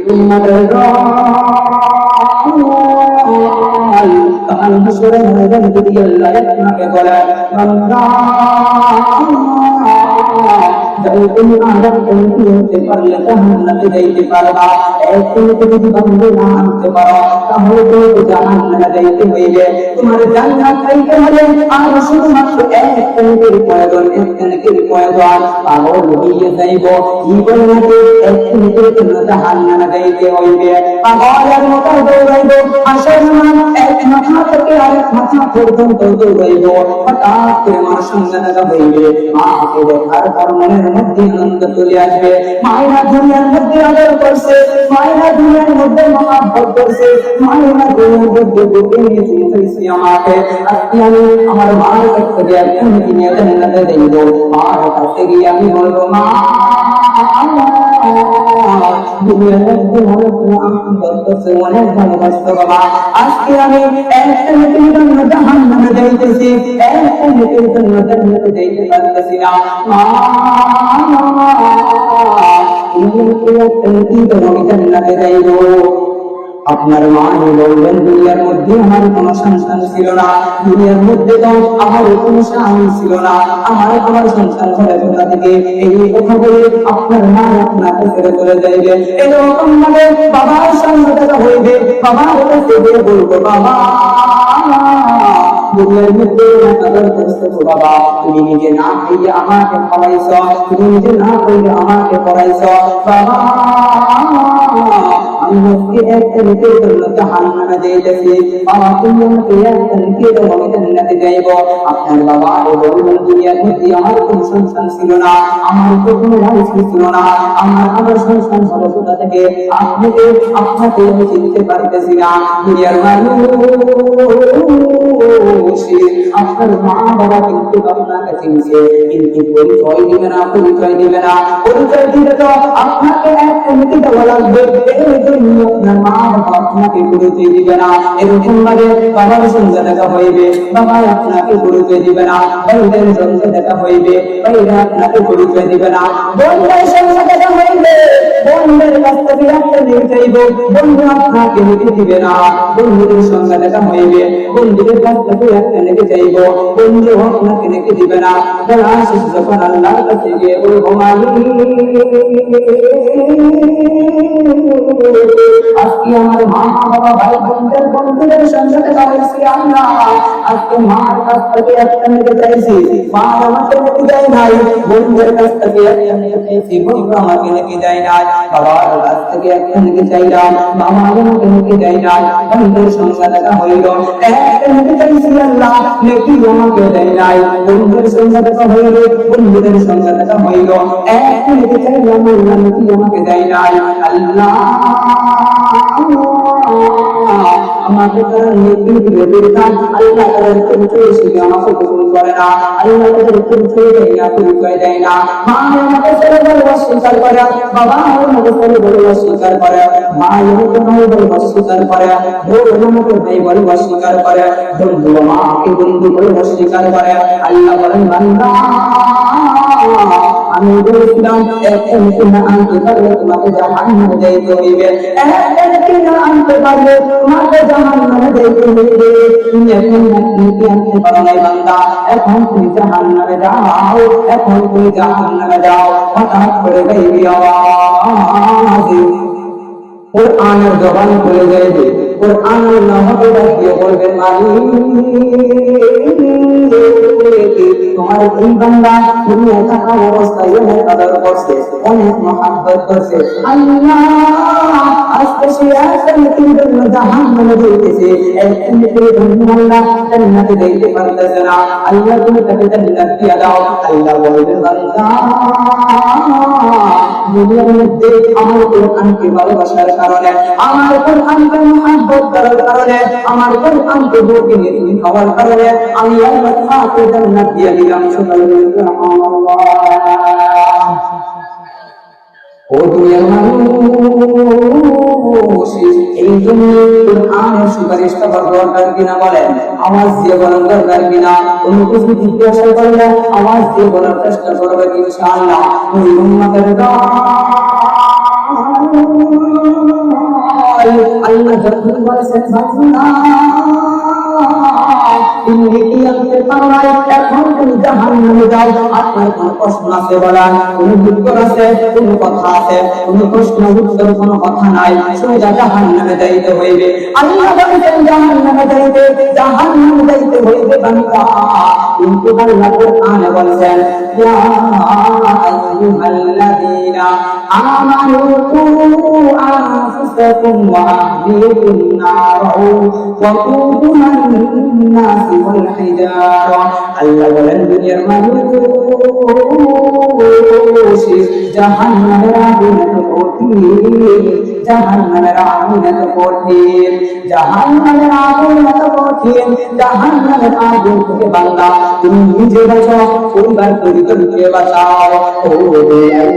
উম্মতের কাল হাসরের ময়দান যদি আল্লাহ আপনাকে বলে বান্দা তুমি আদম তুমি হতে পারলে জান্নাতে যাইতে পারবা তুমি যদি বন্ধ না আনতে পারো তাহলে তুমি জাহান্নামে যাইতে হইবে তোমার জান্নাত পাইতে হলে আর শুধুমাত্র এক মিনিটের প্রয়োজন পাগল হইয়া যাইব জীবনকে এক মিনিটের জন্য জাহান্নামে যাইতে হইবে পাগলের মতো দৌড়াইব আসার এক মাথা থেকে আরেক মাথা পর্যন্ত দৌড়াইব হঠাৎ করে মার সঙ্গে দেখা হইবে মাকে দেখার পর মনের মধ্যে আনন্দ চলে আসবে মায়েরা দুনিয়ার মধ্যে আদর করছে মায়েরা দুনিয়ার মধ্যে মহাব্বত করছে মায়েরা দুনিয়ার মধ্যে বুকে নিয়ে চলেছি আমাকে আজকে আমি আমার মার কাছ থেকে একদম কিনে জান্নাতে দেব মার কাছে গিয়ে আমি বলবো মা দুনিয়ার মধ্যে মহাব্বত করছে অনেক ভালোবাসতো বাবা আজকে আমি একটা মিনিটের জন্য জাহান্নামে যাইতেছি একটা মিনিটের জন্য জান্নাতে যাইতে পারতেছি না মা আপনার মা বলবেন দুনিয়ার মধ্যে আমার কোনো সন্তান ছিল না দুনিয়ার মধ্যে তো আমার কোনো স্বামী ছিল না আমার সন্তান হলে কোথা থেকে এই কথা বলে আপনার মা আপনাকে ছেড়ে চলে যাইবে এরকম ভাবে বাবার সঙ্গে দেখা হইবে বাবার কাছে গিয়ে বলবো বাবা দুনিয়ার মধ্যে আদর করছো বাবা তুমি নিজে না খাইয়ে আমাকে খাওয়াইছ তুমি নিজে না খাইয়ে আমাকে পড়াইছ বাবা আমি আজকে একটা মিনিটের জন্য জাহান্নামে যাইতেছি বাবা তুমি আমাকে একটা মিনিটের জন্য জান্নাতে যাইব আপনার বাবা বললেন দুনিয়ার মধ্যে আমার কোনো সন্তান ছিল না আমার কোনো ভাই ছিল না আমার সন্তান হলো কোথা থেকে আপনাকে আমি চিনতে পারতেছি না দুনিয়ার মানুষ আপনার মা বাবা কিন্তু আপনাকে চিনছে কিন্তু পরিচয় দিবে না পরিচয় দিলে তো আপনাকে একটা মিনিট দেওয়া লাগবে আপনার মা বাবা আপনাকে পরিচয় দিবে না এরকম ভাবে বাবার সঙ্গে দেখা হইবে বাবা আপনাকে পরিচয় দিবে না ভাইদের সঙ্গে দেখা হইবে ভাইরা আপনাকে পরিচয় দিবে না বোনদের সঙ্গে দেখা হইবে বোনদের কাছ থেকে একটা নিয়ে যাইব বন্ধু আপনাকে লিখে দিবে না বন্ধুদের সঙ্গে দেখা হইবে বন্ধুদের কাছ থেকে একটা লিখে যাইব বন্ধু আপনাকে লিখে দিবে না বলা শেষ যখন আল্লাহর কাছে গিয়ে বলবো মালিক আজকে আমার মা বাবা ভাই বন্ধুদের সঙ্গে দেখা হয়েছে আল্লাহ আজকে মার কাছ থেকে একটা নিতে চাইছি মা আমাকে নিতে দেয় নাই বন্ধুদের কাছ থেকে একটা নিতে চাইছি বন্ধু আমাকে নিতে দেয় নাই বাবার কাছ থেকে একটা নিতে চাইলাম মামা আমাকে নিতে দেয় নাই বন্ধুদের সঙ্গে দেখা হইল একটা নিতে চাইছি আল্লাহ নেকি আমাকে দেয় নাই বন্ধুদের সঙ্গে দেখা হইল বন্ধুদের সঙ্গে দেখা হইল একটা নিতে চাইলাম আল্লাহ নেকি আমাকে দেয় নাই আল্লাহ আমাকে তারা নেকি দিবে দিতাম আল্লাহ তাদের পরিচয় শিখে আমাকে কবুল করে না আল্লাহ তাদের পরিচয় দেয় না পরিচয় দেয় না মা আমাকে ছেড়ে বলে অস্বীকার করে বাবা আমাকে ছেড়ে বলে অস্বীকার করে মা আমাকে ভাই বলে অস্বীকার করে বোন আমাকে ভাই বলে অস্বীকার করে বন্ধু মাকে বন্ধু বলে অস্বীকার করে আল্লাহ বলেন বান্দা আমি বলেছিলাম একটা না আনতে পারলে তোমাকে জাহান্নামে যাইতে হইবে একটা না আনতে পারলে তোমাকে জাহান্নামে যাইতে হইবে তুমি এখন নাকি আনতে পারো নাই বান্দা এখন তুমি জাহান্নামে যাও এখন তুমি জাহান্নামে যাও হঠাৎ করে গাইবি আওয়াজ কোরআনের জবান খুলে যাইবে কোরআনের নামকে ডাকিয়ে বলবেন মালিক তোমার এই বান্দা দুনিয়া থাকা অবস্থায় অনেক আদর করছে অনেক মহাব্বত করছে আল্লাহ আজকে সে একটা মিনিটের জন্য জাহান্নামে যাইতেছে একটা মিনিটের জন্য আল্লাহ জান্নাতে যাইতে পারতেছে না আল্লাহ তুমি তাকে জান্নাত দিয়ে দাও আল্লাহ বলবেন বান্দা দুনিয়ার মধ্যে আমার কোরআনকে ভালোবাসার কারণে আমার কোরআনকে মহব্বত করার কারণে আমার কোরআনকে বুকে নিয়ে তুমি খাওয়ার কারণে আমি আল্লাহ তাআলাকে জান্নাত দিয়ে দিলাম সুবহানাল্লাহ ও দুনিয়ার মানুষ এই জন্য কোরআনের সুপারিশটা দরকার কিনা বলেন আওয়াজ দিয়ে বলার দরকার কিনা কোনো কিছু জিজ্ঞাসা করলে আওয়াজ দিয়ে বলার চেষ্টা করবে ইনশাআল্লাহ ওই উম্মতের আল্লাহ যখন বলেছেন বান্দা তুমি কি আনতে পারো এখন তুমি জাহান্নামে যাও, আপনার কোনো প্রশ্ন আছে বলার, কোনো উত্তর আছে, কোনো কথা আছে, কোনো প্রশ্ন উত্তর কোনো কথা নাই, সোজা জাহান্নামে যাইতে হইবে। আল্লাহ বলেছেন জাহান্নামে যাইতে হইবে বান্দা। কিন্তু আল্লাহ কোরআনে বলেছেন ইয়া আইয়ুহাল্লাযীনা আমানু কু আনফুসাকুম ওয়া আহলিকুম নারা ওয়া কুদুহান নাসি ওয়াল হিজারা। আল্লাহ বলেন দুনিয়ার মানুষ জাহান্নামের আগুনে তো কঠিন, জাহান্নামের আগুনে তো কঠিন, জাহান্নামের আগুনে তো কঠিন, জাহান্নামের আগুন থেকে বান্দা তুমি নিজে বাঁচাও, পরিবার পরিজনকে বাঁচাও। ও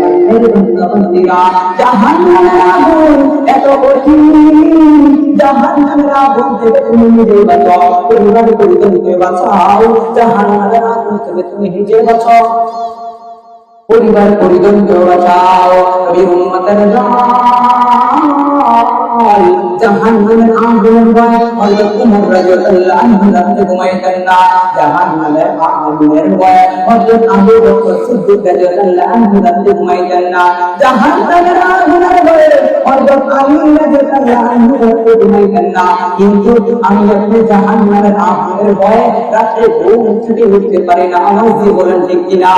আল্লাহর বান্দারা, জাহান্নামের আগুন এত কঠিন, জাহান্নামের আগুন থেকে তুমি নিজে বাঁচাও, পরিবার পরিজনকে বাঁচাও। জাহান্নামের আগুন থেকে তুমি নিজে বাঁচাও, পরিবার পরিজনকে বাঁচাও। আমি উম্মতের জান জাহান্নামের আগুনের ভয় হযরত ওমর রাদিয়াল্লাহু আনহু রাতে ঘুমাইতেন না, জাহান্নামের আগুনের ভয় হযরত আবু বকর সিদ্দিক রাদিয়াল্লাহু আনহু রাতে ঘুমাইতেন না, জাহান্নামের আগুনের ভয় হযরত আলী রাদিয়াল্লাহু আনহু রাতে ঘুমাইতেন না। কিন্তু আমি আপনি জাহান্নামের আগুনের ভয় রাতে ঘুম থেকে উঠতে পারি না। আওয়াজ দিয়ে বলেন ঠিক কিনা?